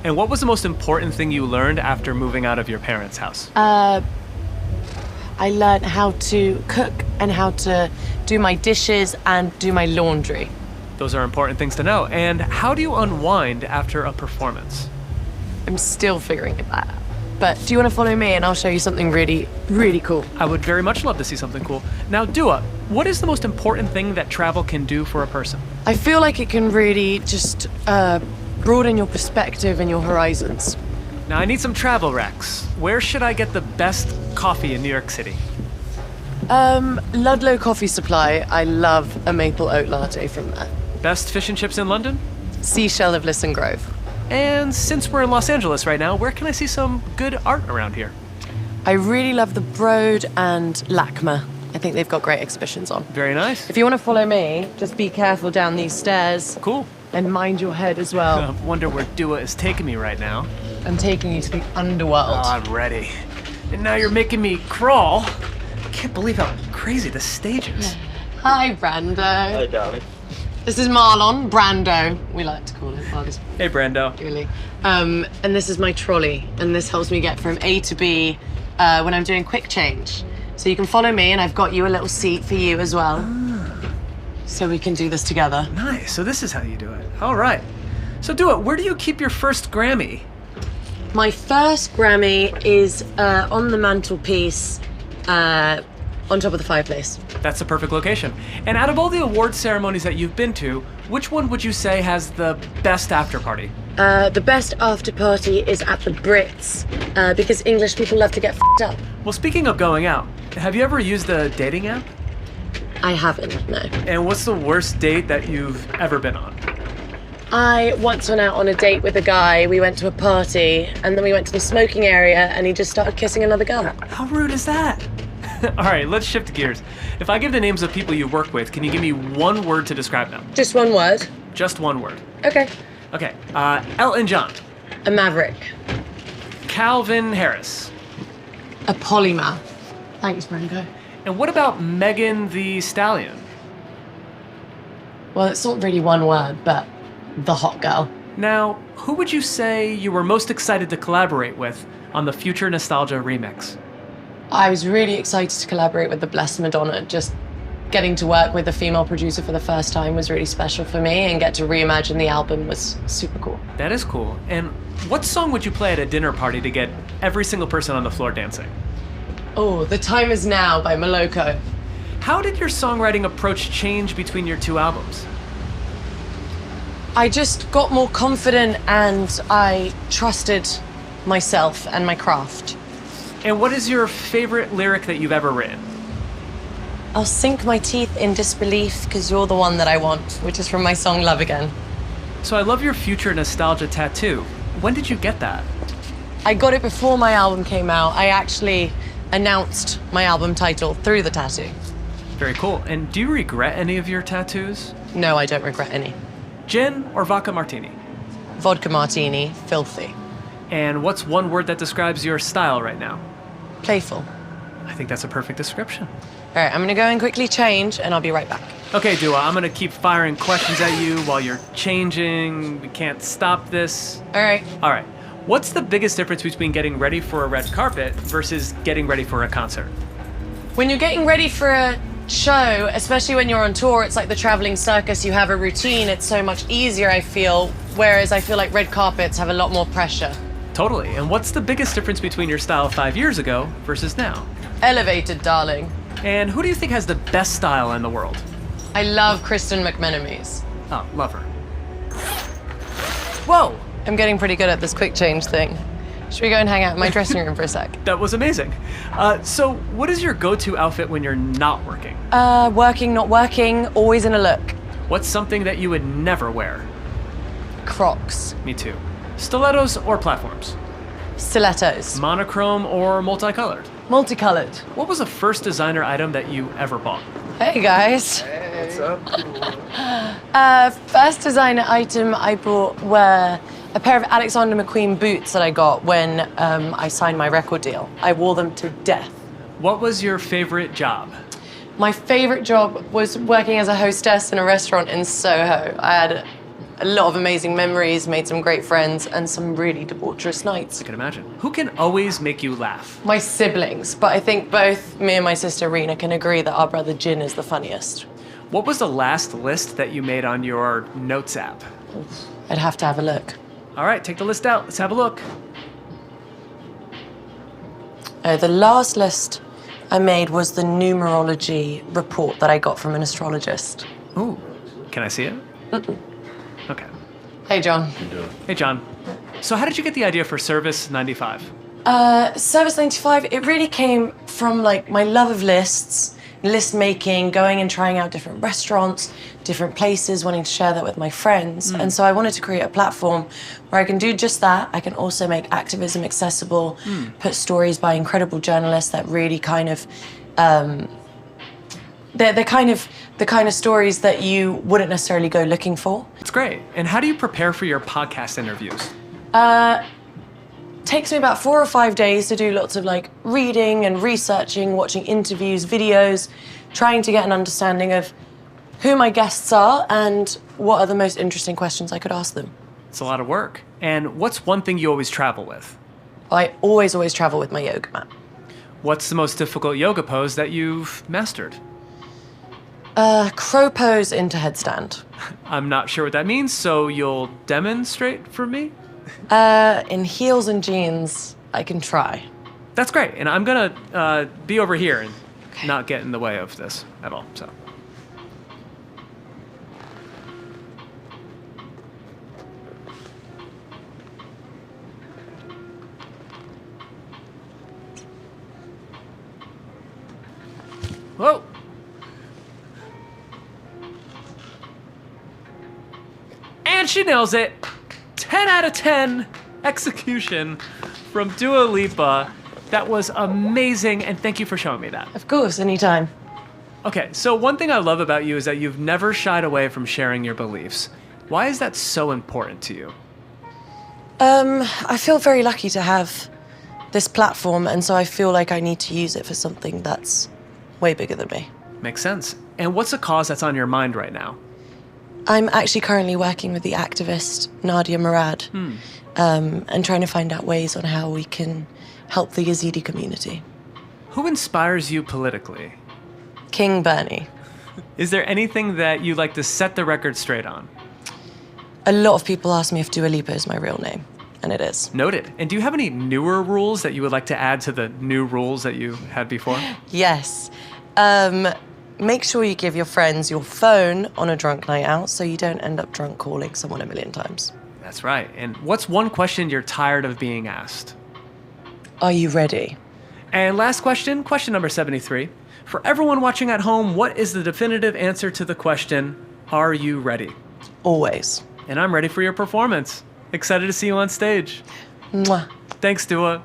And what was the most important thing you learned after moving out of your parents' house? I learned how to cook and how to do my dishes and do my laundry. Those are important things to know. And how do you unwind after a performance? I'm still figuring it out. But do you want to follow me and I'll show you something really, really cool? I would very much love to see something cool. Now, Dua, what is the most important thing that travel can do for a person? I feel like it can really just broaden your perspective and your horizons. Now, I need some travel recs. Where should I get the best coffee in New York City? Ludlow Coffee Supply. I love a maple oat latte from there. Best fish and chips in London? Seashell of Lisson Grove. And since we're in Los Angeles right now, where can I see some good art around here? I really love the Broad and LACMA. I think they've got great exhibitions on. Very nice. If you want to follow me, just be careful down these stairs. Cool. And mind your head as well. I wonder where Dua is taking me right now. I'm taking you to the underworld. Oh, I'm ready. And now you're making me crawl. I can't believe how crazy this stage is. Hi, Brando. Hi, darling. This is Marlon, Brando, we like to call him. Hey, Brando. Really. And this is my trolley, and this helps me get from A to B when I'm doing quick change. So you can follow me, and I've got you a little seat for you as well. So we can do this together. Nice. So this is how you do it. All right. So Dua, where do you keep your first Grammy? My first Grammy is on the mantelpiece, on top of the fireplace. That's the perfect location. And out of all the award ceremonies that you've been to, which one would you say has the best after party? The best after party is at the Brits, because English people love to get f***ed up. Well, speaking of going out, have you ever used a dating app? I haven't, no. And what's the worst date that you've ever been on? I once went out on a date with a guy. We went to a party, and then we went to the smoking area, and he just started kissing another girl. How rude is that? All right, let's shift gears. If I give the names of people you work with, can you give me one word to describe them? Just one word? Just one word. Okay. Okay, Elton John. A maverick. Calvin Harris. A polymath. Thanks, Branko. And what about Megan the Stallion? Well, it's not really one word, but the hot girl. Now, who would you say you were most excited to collaborate with on the Future Nostalgia remix? I was really excited to collaborate with the Blessed Madonna. Just getting to work with a female producer for the first time was really special for me, and get to reimagine the album was super cool. That is cool. And what song would you play at a dinner party to get every single person on the floor dancing? Oh, The Time Is Now by Moloko. How did your songwriting approach change between your two albums? I just got more confident, and I trusted myself and my craft. And what is your favorite lyric that you've ever written? I'll sink my teeth in disbelief because you're the one that I want, which is from my song Love Again. So I love your Future Nostalgia tattoo. When did you get that? I got it before my album came out. I actually announced my album title through the tattoo. Very cool. And do you regret any of your tattoos? No, I don't regret any. Gin or vodka martini? Vodka martini, filthy. And what's one word that describes your style right now? Playful. I think that's a perfect description. All right, I'm gonna go and quickly change, and I'll be right back. Okay, Dua, I'm gonna keep firing questions at you while you're changing. We can't stop this. All right. All right. What's the biggest difference between getting ready for a red carpet versus getting ready for a concert? When you're getting ready for a show, especially when you're on tour, it's like the traveling circus. You have a routine. It's so much easier, I feel, whereas I feel like red carpets have a lot more pressure. Totally. And what's the biggest difference between your style 5 years ago versus now? Elevated, darling. And who do you think has the best style in the world? I love Kristen McMenamies. Oh, love her. Whoa! I'm getting pretty good at this quick change thing. Should we go and hang out in my dressing room for a sec? That was amazing. So what is your go-to outfit when you're not working? Working, not working, always in a look. What's something that you would never wear? Crocs. Me too. Stilettos or platforms? Stilettos. Monochrome or multicolored? Multicolored. What was the first designer item that you ever bought? Hey guys. Hey, what's up? First designer item I bought were a pair of Alexander McQueen boots that I got when I signed my record deal. I wore them to death. What was your favorite job? My favorite job was working as a hostess in a restaurant in Soho. I had a lot of amazing memories, made some great friends, and some really debaucherous nights. I can imagine. Who can always make you laugh? My siblings, but I think both me and my sister Rena can agree that our brother Jin is the funniest. What was the last list that you made on your notes app? I'd have to have a look. All right, take the list out. Let's have a look. The last list I made was the numerology report that I got from an astrologist. Ooh, can I see it? Okay. Hey, John. Hey, John. So how did you get the idea for Service 95? Service 95, it really came from like my love of lists, list making, going and trying out different restaurants, different places, wanting to share that with my friends. And so I wanted to create a platform where I can do just that. I can also make activism accessible, put stories by incredible journalists that really kind of, they're the kind of stories that you wouldn't necessarily go looking for. It's great. And how do you prepare for your podcast interviews? Takes me about 4 or 5 days to do lots of like reading and researching, watching interviews, videos, trying to get an understanding of who my guests are and what are the most interesting questions I could ask them. It's a lot of work. And what's one thing you always travel with? I always travel with my yoga mat. What's the most difficult yoga pose that you've mastered? Crow pose into headstand. I'm not sure what that means, so you'll demonstrate for me? In heels and jeans, I can try. That's great. And I'm gonna be over here and not get in the way of this at all, so. Whoa! And she nails it! 10 out of 10 execution from Dua Lipa. That was amazing, and thank you for showing me that. Of course, anytime. Okay, so one thing I love about you is that you've never shied away from sharing your beliefs. Why is that so important to you? I feel very lucky to have this platform, and so I feel like I need to use it for something that's way bigger than me. Makes sense. And what's a cause that's on your mind right now? I'm actually currently working with the activist Nadia Murad and trying to find out ways on how we can help the Yazidi community. Who inspires you politically? King Bernie. Is there anything that you'd like to set the record straight on? A lot of people ask me if Dua Lipa is my real name, and it is. Noted. And do you have any newer rules that you would like to add to the new rules that you had before? Yes. Make sure you give your friends your phone on a drunk night out so you don't end up drunk calling someone a million times. That's right. And what's one question you're tired of being asked? Are you ready? And last question, question number 73. For everyone watching at home, what is the definitive answer to the question, are you ready? Always. And I'm ready for your performance. Excited to see you on stage. Mwah. Thanks, Dua.